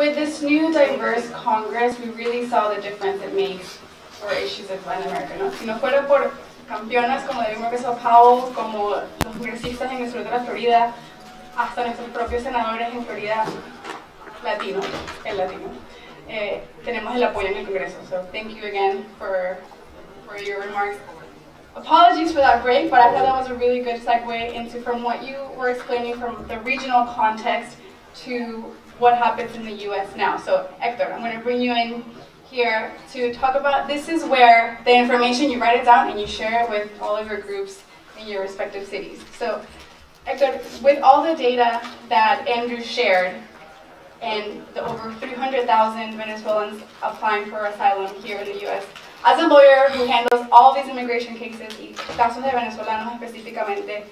with this new diverse Congress, we really saw the difference it made for issues of Latin America, ¿no? Si no fuera por campeonas como de Mucarsel-Powell, como los congresistas en el sur de la Florida, hasta nuestros propios senadores en Florida, latinos, tenemos el apoyo en el Congreso. So thank you again for your remarks. Apologies for that break, but I thought that was a really good segue into from what you were explaining from the regional context to what happens in the U.S. now. So Hector, I'm going to bring you in here to talk about, this is where the information, you write it down and you share it with all of your groups in your respective cities. So Hector, with all the data that Andrew shared and the over 300,000 Venezuelans applying for asylum here in the U.S., as a lawyer who handles all these immigration cases, y casos de venezolanos específicamente,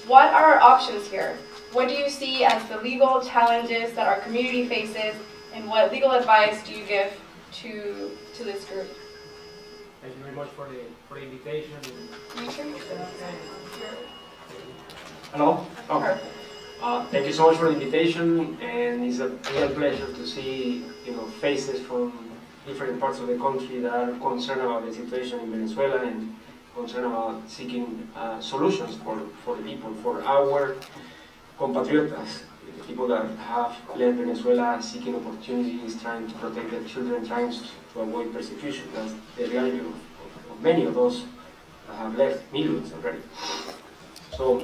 what are our options here? What do you see as the legal challenges that our community faces, and what legal advice do you give to this group? Thank you very much for the invitation. Hello? Okay. Thank you so much for the invitation, and it's a real pleasure to see faces from different parts of the country that are concerned about the situation in Venezuela and concerned about seeking solutions for the people, for our compatriotas, the people that have left Venezuela seeking opportunities, trying to protect their children, trying to avoid persecution. That's the reality of many of those that have left, millions already. So,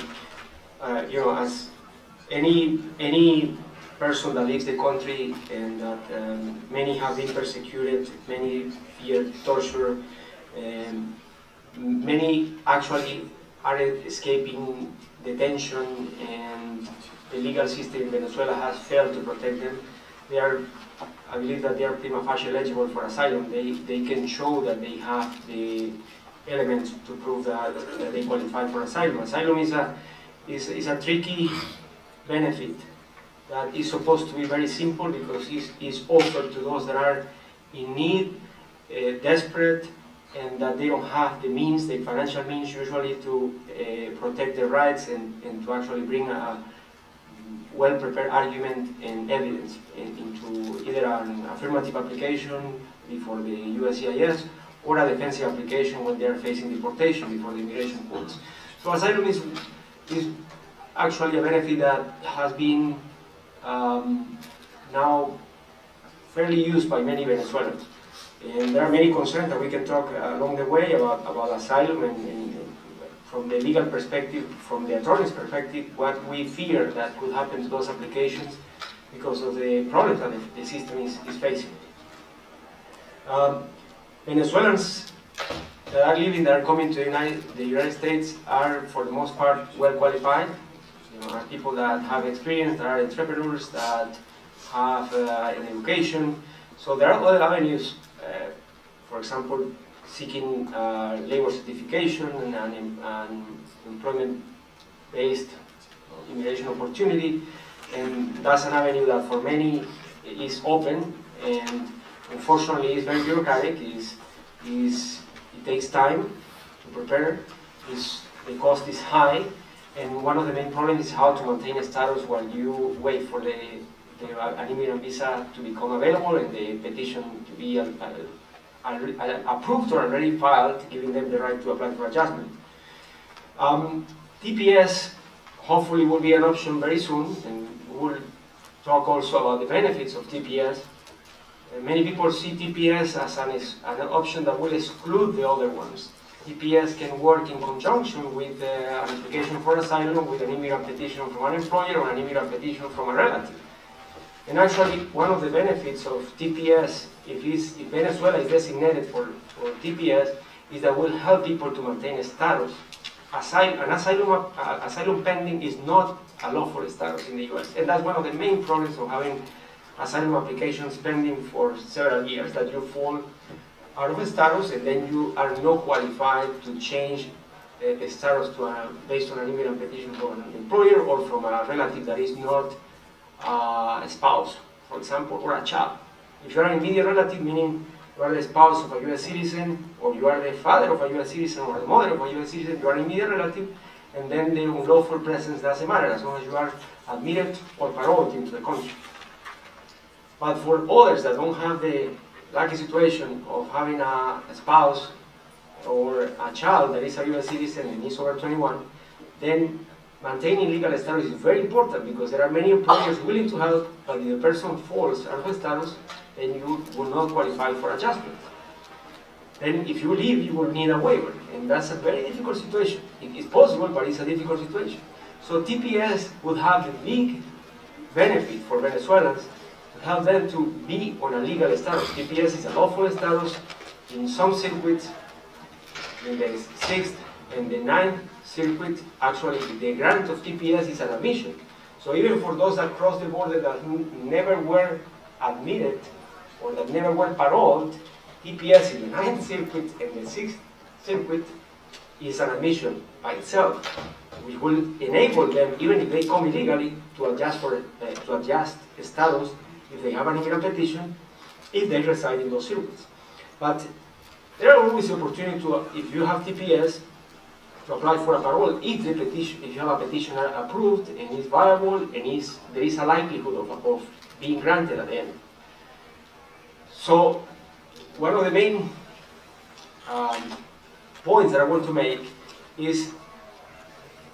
as any person that leaves the country, and that many have been persecuted, many fear torture, many actually are escaping detention, and the legal system in Venezuela has failed to protect them. I believe that they are prima facie eligible for asylum. They can show that they have the elements to prove that they qualify for asylum. Asylum is a tricky benefit that is supposed to be very simple, because it's offered to those that are in need, desperate, and that they don't have the means, the financial means usually, to protect their rights and to actually bring a well-prepared argument and evidence into either an affirmative application before the USCIS or a defensive application when they are facing deportation before the immigration courts. So asylum is actually a benefit that has been now fairly used by many Venezuelans. And there are many concerns that we can talk along the way about asylum, and from the legal perspective, from the attorney's perspective, what we fear that could happen to those applications because of the problems that the system is facing. Venezuelans that are living, that are coming to the United States, are for the most part well qualified. Are people that have experience, that are entrepreneurs, that have an education. So there are other avenues, for example, seeking labor certification and employment-based immigration opportunity, and that's an avenue that for many is open, and unfortunately is very bureaucratic. It takes time to prepare. The cost is high. And one of the main problems is how to maintain a status while you wait for an immigrant visa to become available and the petition to be approved or already filed, giving them the right to apply for adjustment. TPS hopefully will be an option very soon, and we'll talk also about the benefits of TPS. Many people see TPS as an option that will exclude the other ones. TPS can work in conjunction with an application for asylum, with an immigrant petition from an employer, or an immigrant petition from a relative. And actually, one of the benefits of TPS, if Venezuela is designated for TPS, is that will help people to maintain a status. Asylum pending is not a lawful status in the US, and that's one of the main problems of having asylum applications pending for several years, that you fall out of a status and then you are not qualified to change the status based on an immigrant petition from an employer or from a relative that is not a spouse, for example, or a child. If you are an immediate relative, meaning you are the spouse of a US citizen, or you are the father of a US citizen, or the mother of a US citizen, you are an immediate relative, and then the unlawful presence doesn't matter as long as you are admitted or paroled into the country. But for others that don't have the lucky situation of having a spouse or a child that is a U.S. citizen and is over 21, then maintaining legal status is very important because there are many employers willing to help, but if the person falls out of status, then you will not qualify for adjustment. Then if you leave, you will need a waiver, and that's a very difficult situation. It's possible, but it's a difficult situation. So TPS would have the big benefit for Venezuelans to help them to be on a legal status. TPS is a lawful status in some circuits, in the 6th and the 9th circuit. Actually, the grant of TPS is an admission. So even for those that cross the border that never were admitted or that never were paroled, TPS in the 9th circuit and the 6th circuit is an admission by itself, which will enable them, even if they come illegally, to adjust status if they have an immigrant petition, if they reside in those circuits. But there are always the opportunity to, if you have TPS, to apply for a parole if you have a petition approved and is viable and there is a likelihood of being granted at the end. So one of the main points that I want to make is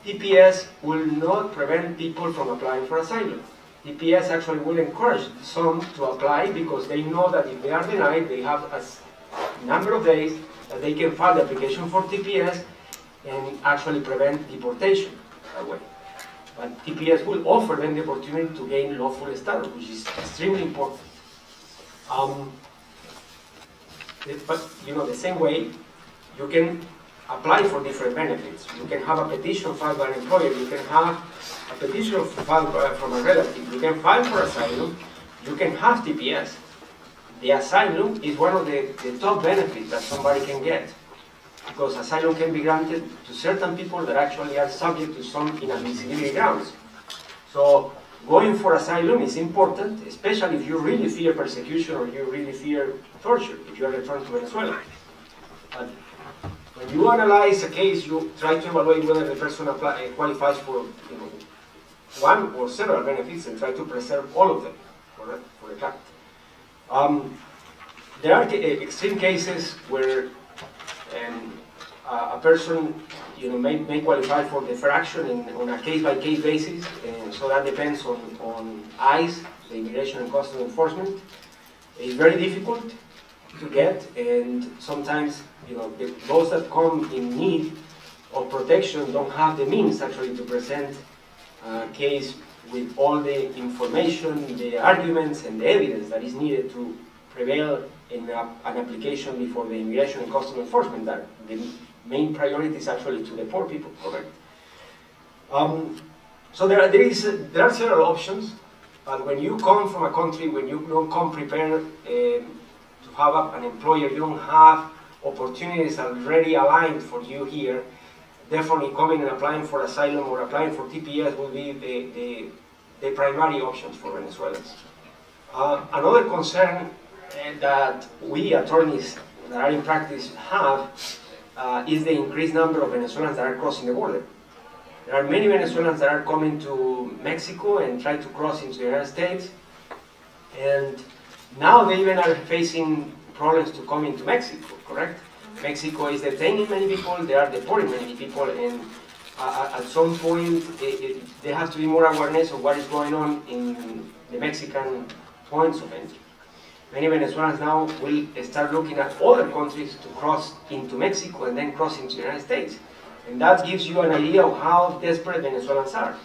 TPS will not prevent people from applying for asylum. TPS actually will encourage some to apply because they know that if they are denied, they have a number of days that they can file the application for TPS and actually prevent deportation that way. But TPS will offer them the opportunity to gain lawful status, which is extremely important. But the same way, you can apply for different benefits. You can have a petition filed by an employer. You can have a petition filed from a relative. You can file for asylum. You can have TPS. The asylum is one of the top benefits that somebody can get, because asylum can be granted to certain people that actually are subject to some inadmissibility grounds. So going for asylum is important, especially if you really fear persecution or you really fear torture if you are returned to Venezuela. But when you analyze a case, you try to evaluate whether the person qualifies for one or several benefits and try to preserve all of them for the fact. There are extreme cases where a person may qualify for deferred action on a case-by-case basis, and so that depends on ICE, the Immigration and Customs Enforcement. It's very difficult to get, and sometimes those that come in need of protection don't have the means actually to present a case with all the information, the arguments, and the evidence that is needed to prevail in an application before the Immigration and Customs Enforcement. That the main priority is actually to the poor people, correct? So there are several options, but when you come from a country, when you don't come prepared to have an employer, you don't have opportunities already aligned for you here, definitely coming and applying for asylum or applying for TPS will be the primary options for Venezuelans. Another concern that we attorneys that are in practice have is the increased number of Venezuelans that are crossing the border. There are many Venezuelans that are coming to Mexico and try to cross into the United States, and now they even are facing problems to come into Mexico, correct? Mexico is detaining many people, they are deporting many people, and at some point there has to be more awareness of what is going on in the Mexican points of entry. Many Venezuelans now will start looking at other countries to cross into Mexico and then cross into the United States. And that gives you an idea of how desperate Venezuelans are.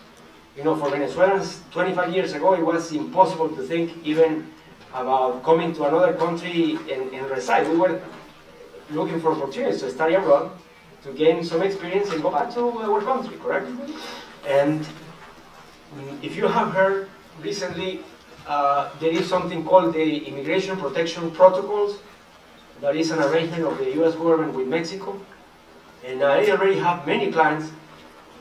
For Venezuelans 25 years ago, it was impossible to think even about coming to another country and reside. We were looking for opportunities to study abroad, to gain some experience and go back to our country, correct? And if you have heard recently, there is something called the Immigration Protection Protocols. That is an arrangement of the U.S. government with Mexico. And I already have many clients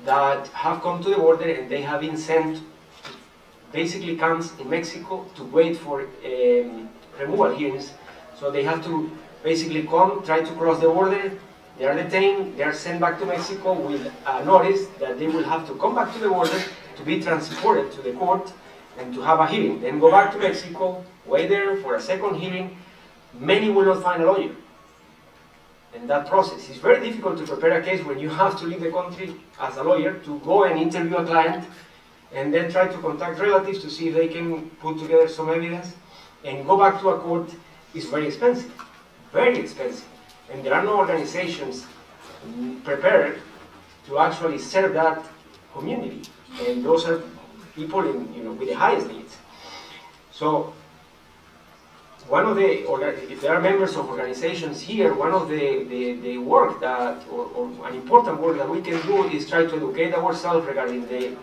that have come to the border and they have been sent to basically camps in Mexico to wait for removal hearings. So they have to basically come, try to cross the border, they are detained, they are sent back to Mexico with a notice that they will have to come back to the border to be transported to the court, and to have a hearing. Then go back to Mexico, wait there for a second hearing. Many will not find a lawyer. And that process is very difficult to prepare a case when you have to leave the country as a lawyer to go and interview a client and then try to contact relatives to see if they can put together some evidence and go back to a court is very expensive, very expensive. And there are no organizations prepared to actually serve that community. And those are people with the highest needs. So one of the, if there are members of organizations here, one of the work that, or an important work that we can do is try to educate ourselves regarding the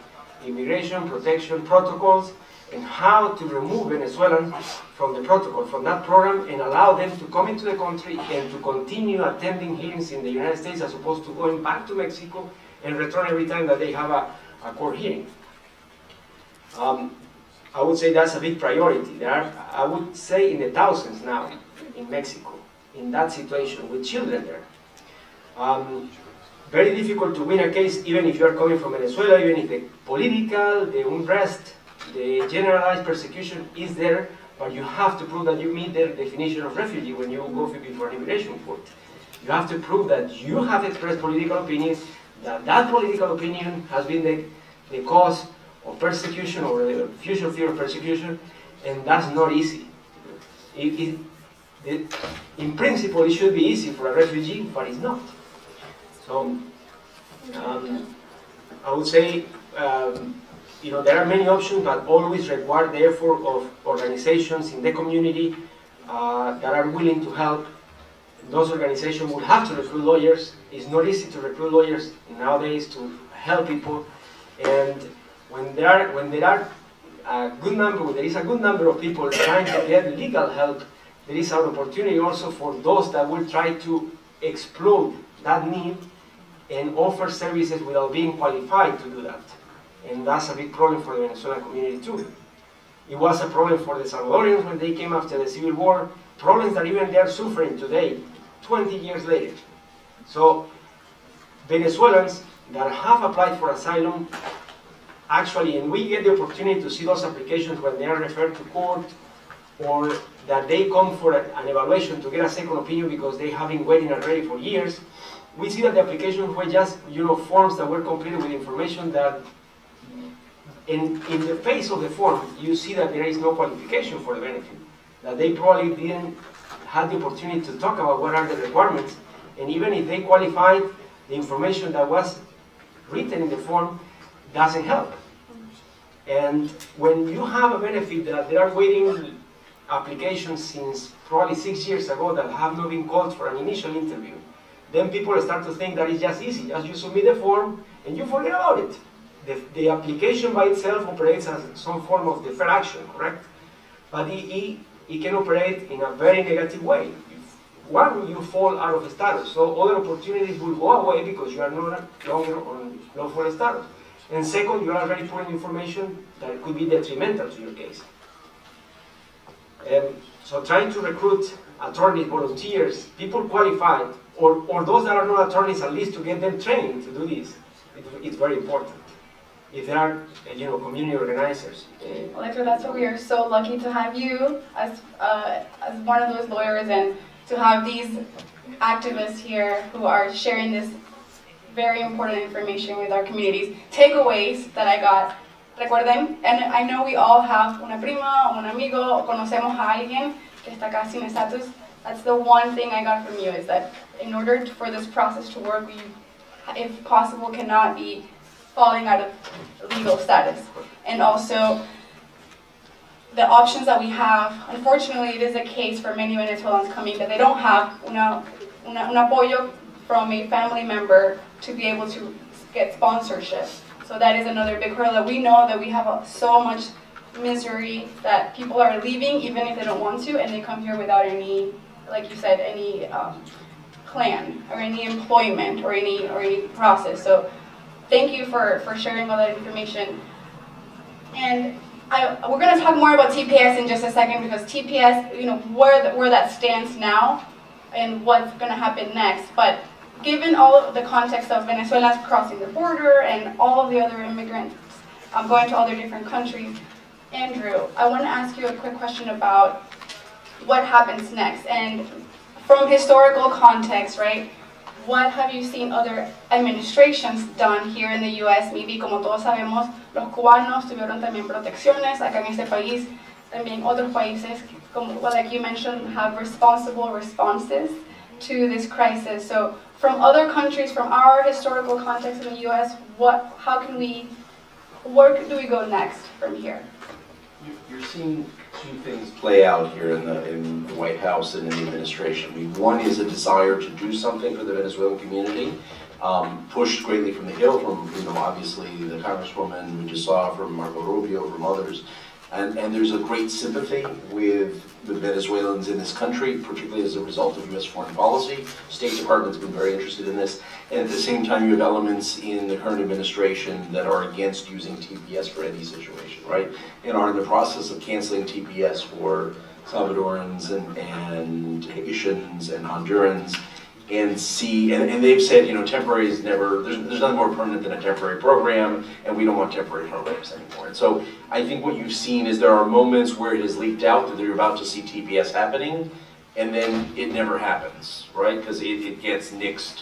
immigration protection protocols and how to remove Venezuelans from the protocol, from that program, and allow them to come into the country and to continue attending hearings in the United States as opposed to going back to Mexico and return every time that they have a court hearing. I would say that's a big priority. There are, I would say, in the thousands now in Mexico, in that situation, with children there. Very difficult to win a case, even if you are coming from Venezuela, even if the political, the unrest, the generalized persecution is there, but you have to prove that you meet the definition of refugee when you go before an immigration court. You have to prove that you have expressed political opinions, that that political opinion has been the cause of persecution or the future fear of persecution, and that's not easy. In principle, it should be easy for a refugee, but it's not. So, I would say, there are many options, but always require the effort of organizations in the community that are willing to help. Those organizations will have to recruit lawyers. It's not easy to recruit lawyers nowadays to help people, and when there is a good number of people trying to get legal help, there is an opportunity also for those that will try to exploit that need and offer services without being qualified to do that. And that's a big problem for the Venezuelan community too. It was a problem for the Salvadorians when they came after the Civil War, problems that even they are suffering today, 20 years later. So Venezuelans that have applied for asylum, actually, and we get the opportunity to see those applications when they are referred to court, or that they come for an evaluation to get a second opinion because they have been waiting already for years. We see that the applications were just forms that were completed with information that in the face of the form you see that there is no qualification for the benefit, that they probably didn't have the opportunity to talk about what are the requirements, and even if they qualified, the information that was written in the form doesn't help. And when you have a benefit that they are waiting applications since probably 6 years ago that have not been called for an initial interview, then people start to think that it's just easy. As you submit the form and you forget about it. The application by itself operates as some form of deferred action, correct? But it can operate in a very negative way. One, you fall out of status, so other opportunities will go away because you are no longer on lawful status. And second, you are already putting information that could be detrimental to your case. So trying to recruit attorneys, volunteers, people qualified, or those that are not attorneys, at least to get them trained to do this, it's very important. If there are, community organizers. Well, Hector, that's why we are so lucky to have you as one of those lawyers, and to have these activists here who are sharing this very important information with our communities. Takeaways that I got. Recuerden, and I know we all have una prima, un amigo, o conocemos a alguien que está acá sin estatus. That's the one thing I got from you, is that in order for this process to work, we, if possible, cannot be falling out of legal status. And also, the options that we have, unfortunately, it is a case for many Venezuelans coming that they don't have un apoyo from a family member to be able to get sponsorship. So that is another big hurdle that we know that we have so much misery that people are leaving even if they don't want to, and they come here without any, like you said, any plan or any employment or any process. So thank you for sharing all that information. And we're going to talk more about TPS in just a second, because TPS, where that stands now and what's going to happen next. But given all of the context of Venezuelans crossing the border and all of the other immigrants going to other different countries, Andrew, I want to ask you a quick question about what happens next. And from historical context, right, what have you seen other administrations done here in the U.S.? Maybe, como todos sabemos, los cubanos tuvieron también protecciones acá en este país. También otros países, como, well, like you mentioned, have responsible responses to this crisis. So from other countries, from our historical context in the U.S., where do we go next from here? You're seeing two things play out here in the White House and in the administration. I mean, one is a desire to do something for the Venezuelan community, pushed greatly from the Hill, from obviously the Congresswoman we just saw, from Marco Rubio, from others. And there's a great sympathy with the Venezuelans in this country, particularly as a result of U.S. foreign policy. State Department's been very interested in this. And at the same time, you have elements in the current administration that are against using TPS for any situation, right? And are in the process of canceling TPS for Salvadorans and Haitians and Hondurans. And they've said, you know, temporary is never, there's nothing more permanent than a temporary program, and we don't want temporary programs anymore. And so I think what you've seen is there are moments where it has leaked out that you're about to see TPS happening, and then it never happens, right? Because it gets nixed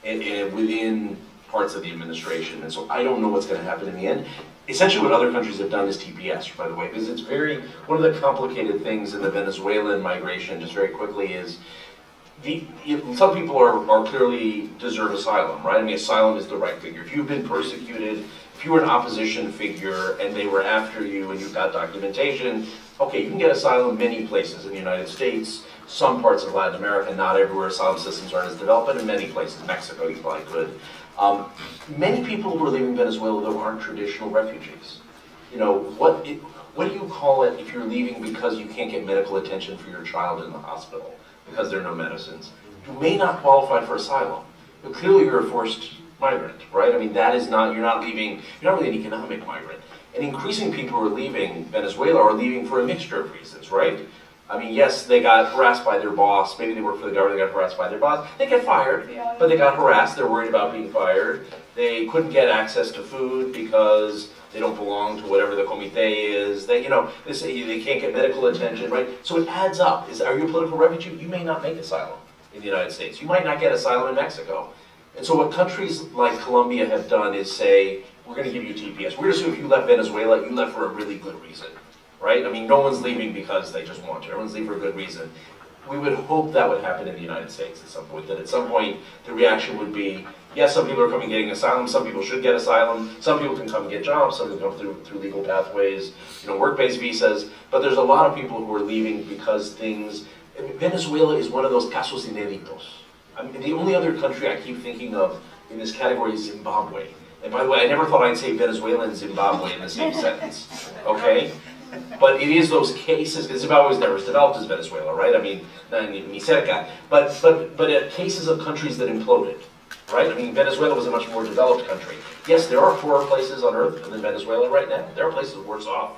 within parts of the administration. And so I don't know what's going to happen in the end. Essentially what other countries have done is TPS, by the way, because it's one of the complicated things in the Venezuelan migration, just very quickly, is some people are clearly deserve asylum, right? I mean, asylum is the right figure. If you've been persecuted, if you were an opposition figure and they were after you and you've got documentation, okay, you can get asylum many places in the United States, some parts of Latin America, not everywhere asylum systems aren't as developed, but in many places, Mexico, you probably could. Many people who are leaving Venezuela, though, aren't traditional refugees. You know, what do you call it if you're leaving because you can't get medical attention for your child in the hospital? Because there are no medicines, you may not qualify for asylum. But clearly you're a forced migrant, right? I mean, you're not really an economic migrant. And increasing people who are leaving Venezuela are leaving for a mixture of reasons, right? I mean, yes, they got harassed by their boss. Maybe they work for the government, they got harassed by their boss. They get fired, but they got harassed. They're worried about being fired. They couldn't get access to food because they don't belong to whatever the comité is. They say they can't get medical attention, right? So it adds up. Are you a political refugee? You may not make asylum in the United States. You might not get asylum in Mexico. And so what countries like Colombia have done is say, we're going to give you TPS. We're going to assume if you left Venezuela, you left for a really good reason, right? I mean, no one's leaving because they just want to. Everyone's leaving for a good reason. We would hope that would happen in the United States at some point, that at some point the reaction would be, yes, some people are coming getting asylum, some people should get asylum, some people can come and get jobs, some people come through legal pathways, work-based visas, but there's a lot of people who are leaving because Venezuela is one of those casos inéditos. I mean, the only other country I keep thinking of in this category is Zimbabwe. And by the way, I never thought I'd say Venezuela and Zimbabwe in the same sentence, okay? But it is those cases, because Zimbabwe was never as developed as Venezuela, right? I mean, ni cerca. But cases of countries that imploded, right? I mean, Venezuela was a much more developed country. Yes, there are poorer places on earth than Venezuela right now. There are places worse off.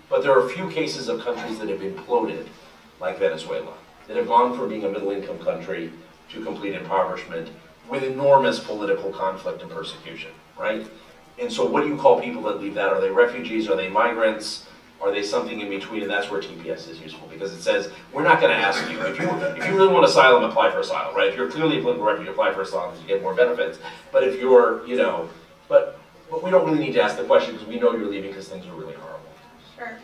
But there are a few cases of countries that have imploded, like Venezuela, that have gone from being a middle-income country to complete impoverishment with enormous political conflict and persecution, right? And so what do you call people that leave that? Are they refugees? Are they migrants? Are they something in between? And that's where TPS is useful, because it says, we're not going to ask you. If you really want asylum, apply for asylum, right? If you're clearly a political refugee, apply for asylum, you get more benefits. But if you're, but we don't really need to ask the question, because we know you're leaving because things are really horrible. Sure.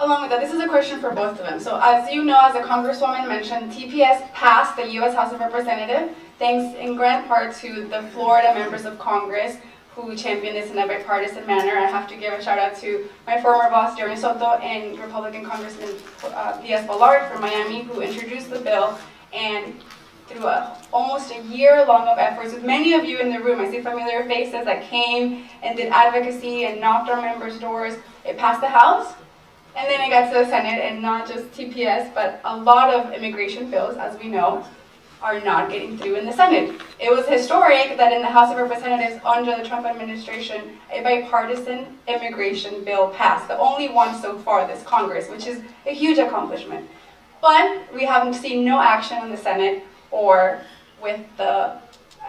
Along with that, this is a question for both of them. So as you know, as the Congresswoman mentioned, TPS passed the U.S. House of Representatives, thanks in grand part to the Florida members of Congress who championed this in a bipartisan manner. I have to give a shout out to my former boss, Jeremy Soto, and Republican Congressman Diaz Balart from Miami, who introduced the bill. And through almost a year long of efforts, with many of you in the room, I see familiar faces that came and did advocacy and knocked on members' doors, it passed the House. And then it got to the Senate, and not just TPS, but a lot of immigration bills, as we know, are not getting through in the Senate. It was historic that in the House of Representatives under the Trump administration, a bipartisan immigration bill passed, the only one so far this Congress, which is a huge accomplishment. But we haven't seen no action in the Senate or with the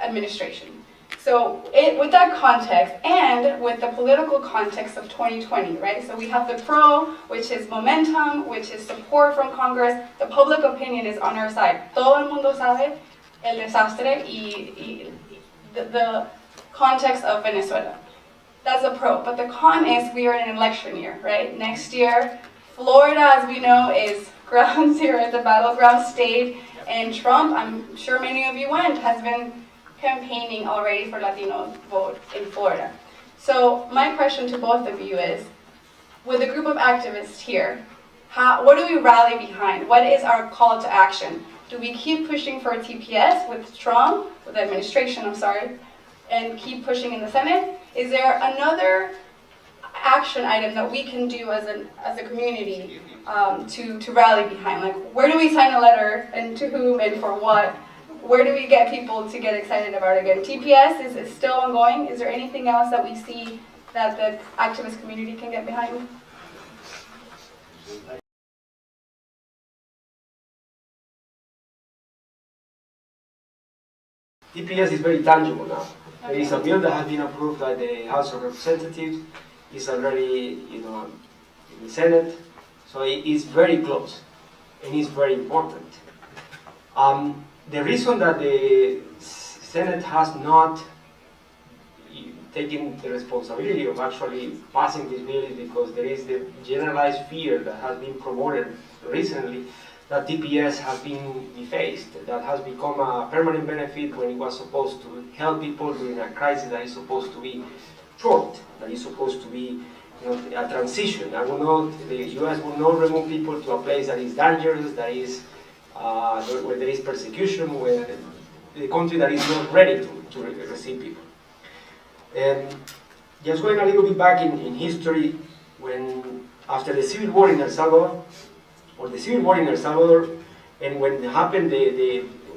administration. So with that context and with the political context of 2020, right? So we have the pro, which is momentum, which is support from Congress. The public opinion is on our side. Todo el mundo sabe el desastre y the context of Venezuela. That's a pro. But the con is we are in an election year, right? Next year, Florida, as we know, is ground zero, the battleground state. And Trump, I'm sure many of you went, has been campaigning already for Latino vote in Florida. So my question to both of you is, with a group of activists here, what do we rally behind? What is our call to action? Do we keep pushing for TPS with Trump, with the administration, I'm sorry, and keep pushing in the Senate? Is there another action item that we can do as a community to rally behind? Like, where do we sign a letter, and to whom, and for what? Where do we get people to get excited about it again? TPS is still ongoing. Is there anything else that we see that the activist community can get behind? TPS is very tangible now. There is a bill that has been approved by the House of Representatives. It's already, in the Senate. So it is very close, and it's very important. The reason that the Senate has not taken the responsibility of actually passing this bill is because there is the generalized fear that has been promoted recently that TPS has been defaced, that has become a permanent benefit when it was supposed to help people during a crisis that is supposed to be short, that is supposed to be a transition. The U.S. will not remove people to a place that is dangerous, that is where there is persecution, where the country that is not ready to receive people. Just going a little bit back in history, when after the civil war in El Salvador, and when it happened,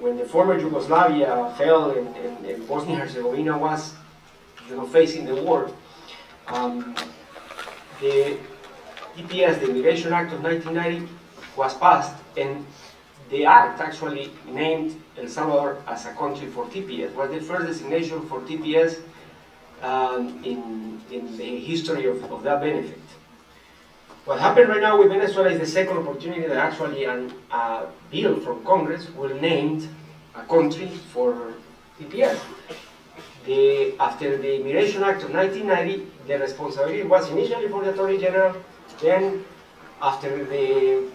when the former Yugoslavia fell and Bosnia and Herzegovina was, facing the war, the TPS, the Immigration Act of 1990, was passed, and the act actually named El Salvador as a country for TPS. It was the first designation for TPS in the history of that benefit. What happened right now with Venezuela is the second opportunity that actually a bill from Congress will name a country for TPS. After the Immigration Act of 1990, the responsibility was initially for the Attorney General, then after the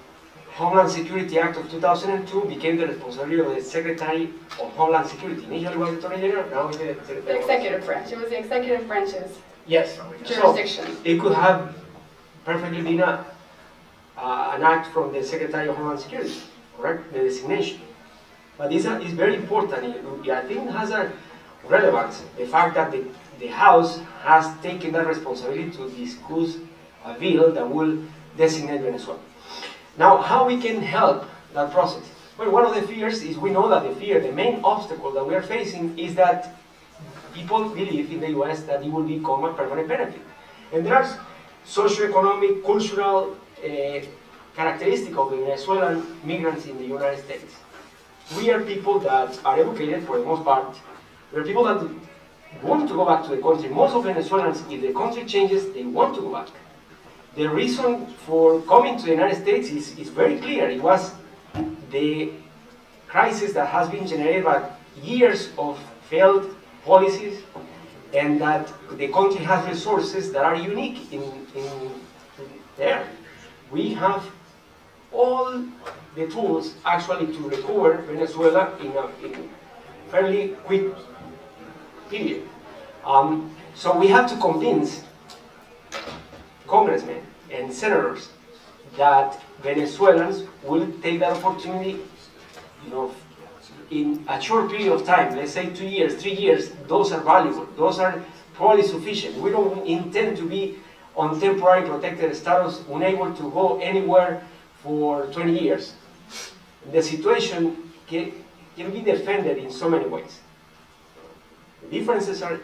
Homeland Security Act of 2002 became the responsibility of the Secretary of Homeland Security. Initially was the Attorney General, now it's the executive branch. It was the executive branch's jurisdiction. So it could have perfectly been an act from the Secretary of Homeland Security, correct? The designation. But this is very important. I think it has a relevance, the fact that the House has taken that responsibility to discuss a bill that will designate Venezuela. Now, how we can help that process? Well, one of the fears is we know that the main obstacle that we are facing is that people believe in the US that it will become a permanent benefit. And there are socioeconomic, cultural characteristics of Venezuelan migrants in the United States. We are people that are educated for the most part. We are people that want to go back to the country. Most of Venezuelans, if the country changes, they want to go back. The reason for coming to the United States is very clear. It was the crisis that has been generated by years of failed policies, and that the country has resources that are unique in there. We have all the tools actually to recover Venezuela in a fairly quick period. So we have to convince congressmen and senators that Venezuelans will take that opportunity, in a short period of time, let's say 2 years, 3 years. Those are valuable. Those are probably sufficient. We don't intend to be on temporary protected status, unable to go anywhere for 20 years. The situation can be defended in so many ways. The differences are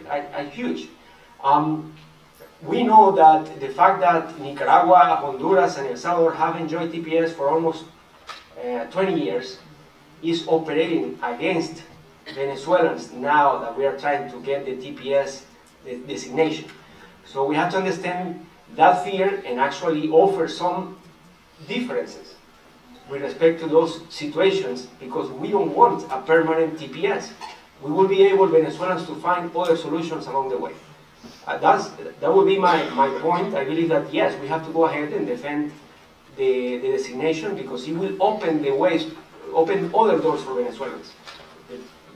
huge. We know that the fact that Nicaragua, Honduras, and El Salvador have enjoyed TPS for almost 20 years is operating against Venezuelans now that we are trying to get the TPS designation. So we have to understand that fear and actually offer some differences with respect to those situations, because we don't want a permanent TPS. We will be able, Venezuelans, to find other solutions along the way. That would be my point. I believe that yes, we have to go ahead and defend the designation, because it will open the ways, open other doors for Venezuelans.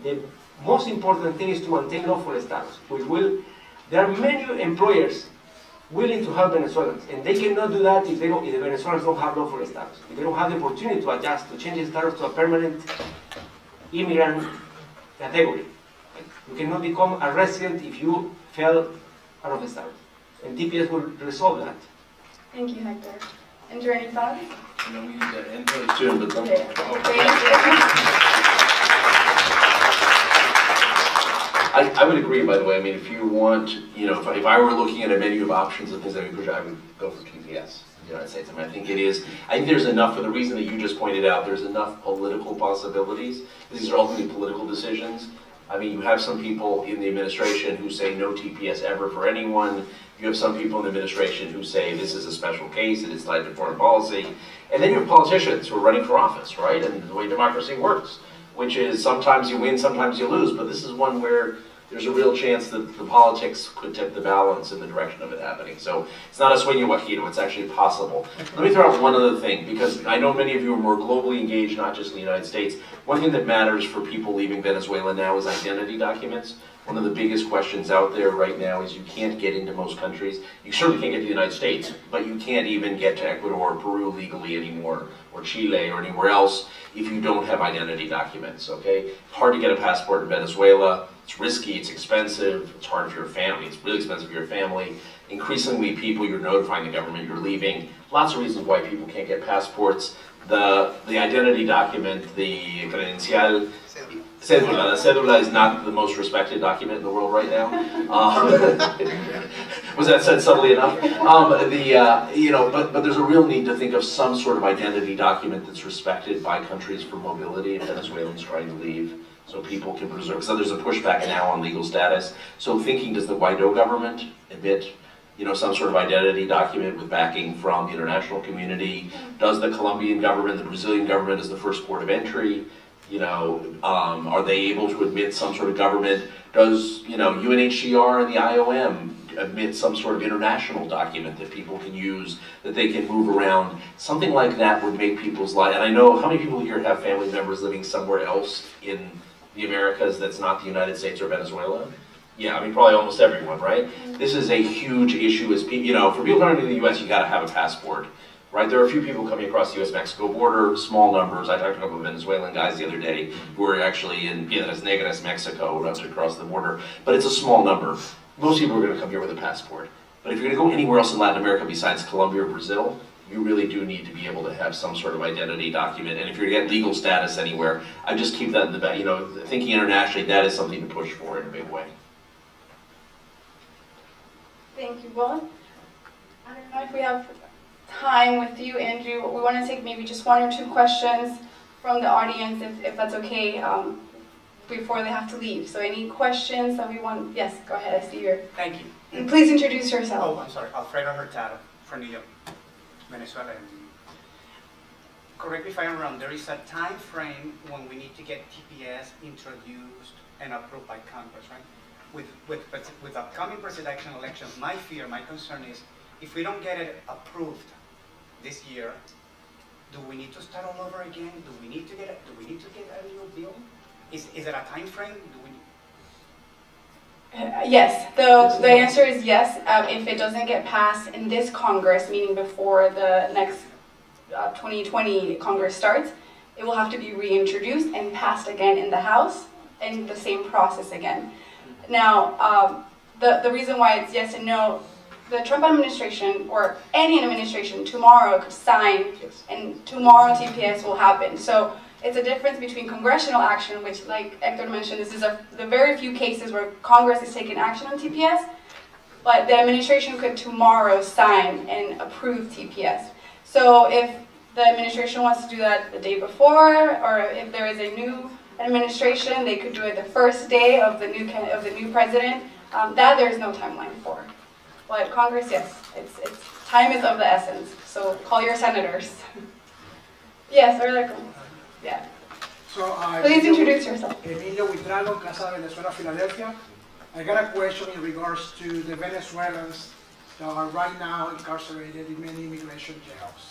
The most important thing is to maintain lawful status, which will, there are many employers willing to help Venezuelans, and they cannot do that if the Venezuelans don't have lawful status. If they don't have the opportunity to adjust, to change the status to a permanent immigrant category. You cannot become a resident if you fell out of status. And TPS will resolve that. Thank you, Hector. Andrew, any thoughts? We need to end really soon, but Okay. Thank you. I would agree, by the way. I mean, if you want, if I were looking at a menu of options of things I would push, I would go for TPS in the United States. I mean, I think there's enough, for the reason that you just pointed out, there's enough political possibilities. These are ultimately political decisions. I mean, you have some people in the administration who say no TPS ever for anyone. You have some people in the administration who say this is a special case, it is tied to foreign policy. And then you have politicians who are running for office, right? And the way democracy works, which is sometimes you win, sometimes you lose. But this is one where there's a real chance that the politics could tip the balance in the direction of it happening. So it's not a sueño guajiro, it's actually possible. Let me throw out one other thing, because I know many of you are more globally engaged, not just in the United States. One thing that matters for people leaving Venezuela now is identity documents. One of the biggest questions out there right now is you can't get into most countries. You certainly can't get to the United States, but you can't even get to Ecuador or Peru legally anymore, or Chile or anywhere else, if you don't have identity documents, okay? Hard to get a passport in Venezuela. It's risky, it's expensive, it's hard for your family, it's really expensive for your family. Increasingly people, you're notifying the government you're leaving. Lots of reasons why people can't get passports. The identity document, the credencial, cédula. The cédula is not the most respected document in the world right now. Was that said subtly enough? But there's a real need to think of some sort of identity document that's respected by countries for mobility if Venezuelans trying to leave, so people can preserve. So there's a pushback now on legal status. So thinking, does the Guaido government admit some sort of identity document with backing from the international community? Does the Colombian government, the Brazilian government as the first port of entry? Are they able to admit some sort of government? Does, UNHCR and the IOM admit some sort of international document that people can use, that they can move around? Something like that would make people's life, and I know, how many people here have family members living somewhere else in the Americas that's not the United States or Venezuela? Yeah, I mean, probably almost everyone, right? This is a huge issue. For people coming to the US, you gotta have a passport. Right, there are a few people coming across the U.S.-Mexico border, small numbers. I talked to a couple of Venezuelan guys the other day who were actually in Piedras Negras, Mexico, across the border. But it's a small number. Most people are going to come here with a passport. But if you're going to go anywhere else in Latin America besides Colombia or Brazil, you really do need to be able to have some sort of identity document. And if you're going to get legal status anywhere, I just keep that in the back. Thinking internationally, that is something to push for in a big way. Thank you, Will. I don't know if we have time with you, Andrew. We want to take maybe just one or two questions from the audience, if that's okay, before they have to leave. So any questions that we want? Yes, go ahead. I see your. Thank you. And please introduce yourself. Oh, I'm sorry. Alfredo Hurtado from New York, Venezuela. Correct me if I'm wrong. There is a time frame when we need to get TPS introduced and approved by Congress, right? With upcoming presidential elections, my concern is, if we don't get it approved this year, do we need to start all over again? Do we need to get a new bill? Is there a time frame? Yes. The answer is yes. If it doesn't get passed in this Congress, meaning before the next 2020 Congress starts, it will have to be reintroduced and passed again in the House, and the same process again. Now, the reason why it's yes and no, the Trump administration, or any administration, tomorrow could sign, and tomorrow TPS will happen. So it's a difference between congressional action, which, like Hector mentioned, this is the very few cases where Congress is taking action on TPS, but the administration could tomorrow sign and approve TPS. So if the administration wants to do that the day before, or if there is a new administration. They could do it the first day of the new president. That there's no timeline for. But Congress, yes, it's time is of the essence. So call your senators. Yes, or yeah. So, Please introduce yourself. Emilio Huitralo, Casa Venezuela, Philadelphia. I got a question in regards to the Venezuelans that are right now incarcerated in many immigration jails.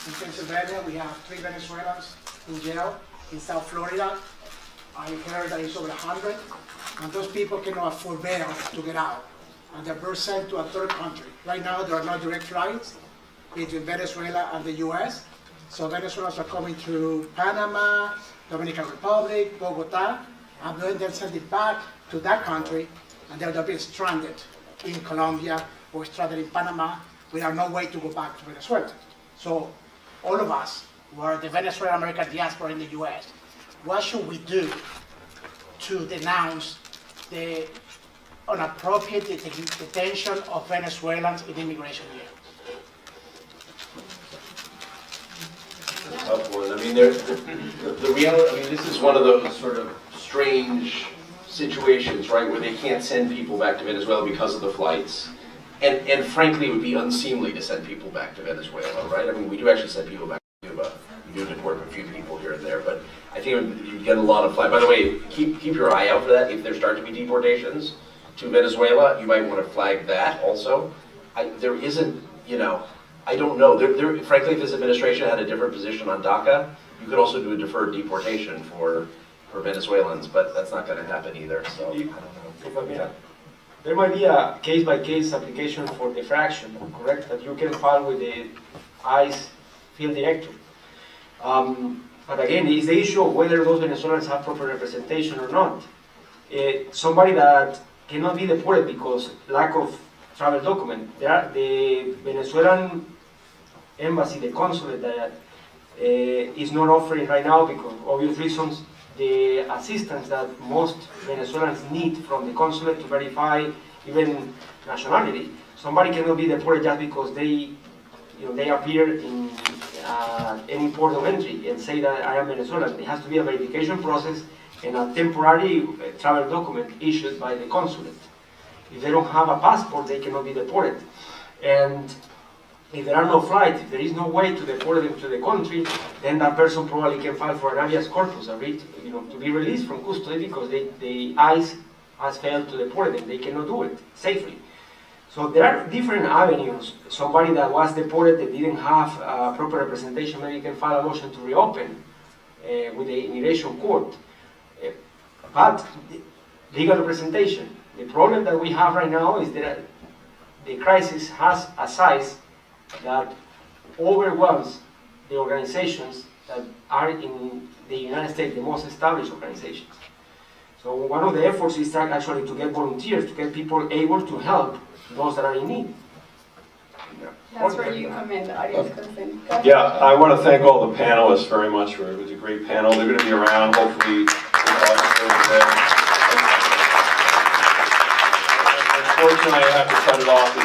In Pennsylvania, we have 3 Venezuelans in jail. In South Florida, I heard that it's over 100. And those people cannot afford bail to get out. And they're sent to a third country. Right now, there are no direct flights between Venezuela and the US. So Venezuelans are coming through Panama, Dominican Republic, Bogota, and then they're sent it back to that country, and they're being stranded in Colombia or stranded in Panama without no way to go back to Venezuela. So all of us who are the Venezuelan American diaspora in the US, what should we do to denounce the inappropriate detention of Venezuelans in immigration jails? Tough one. I mean, the reality, I mean, this is one of those sort of strange situations, right, where they can't send people back to Venezuela because of the flights. And frankly, it would be unseemly to send people back to Venezuela, right? I mean, we do actually send people back to Cuba. We do deport a few people here and there, but I think you get a lot of flight. By the way, keep your eye out for that. If there start to be deportations to Venezuela, you might want to flag that also. There isn't, you know, I don't know. Frankly, if this administration had a different position on DACA, you could also do a deferred deportation for Venezuelans, but that's not going to happen either. So I don't know. There might be a case-by-case application for diffraction, correct? That you can file with the ICE field director. But again, it's the issue of whether those Venezuelans have proper representation or not. Somebody that cannot be deported because lack of travel document. The Venezuelan embassy, the consulate that is not offering right now because of obvious reasons the assistance that most Venezuelans need from the consulate to verify even nationality. Somebody cannot be deported just because they appear in any port of entry and say that I am Venezuelan. It has to be a verification process and a temporary travel document issued by the consulate. If they don't have a passport, they cannot be deported. And if there are no flights, if there is no way to deport them to the country, then that person probably can file for an habeas corpus, to be released from custody because the ICE has failed to deport them. They cannot do it safely. So there are different avenues. Somebody that was deported that didn't have proper representation, maybe can file a motion to reopen with the immigration court. But legal representation. The problem that we have right now is that the crisis has a size that overwhelms the organizations that are in the United States, the most established organizations. So one of the efforts is actually to get volunteers, to get people able to help those that are in need. That's where you come in, the audience comes in. Yeah, I want to thank all the panelists very much. It was a great panel. They're going to be around, hopefully. Unfortunately, I have to cut it off.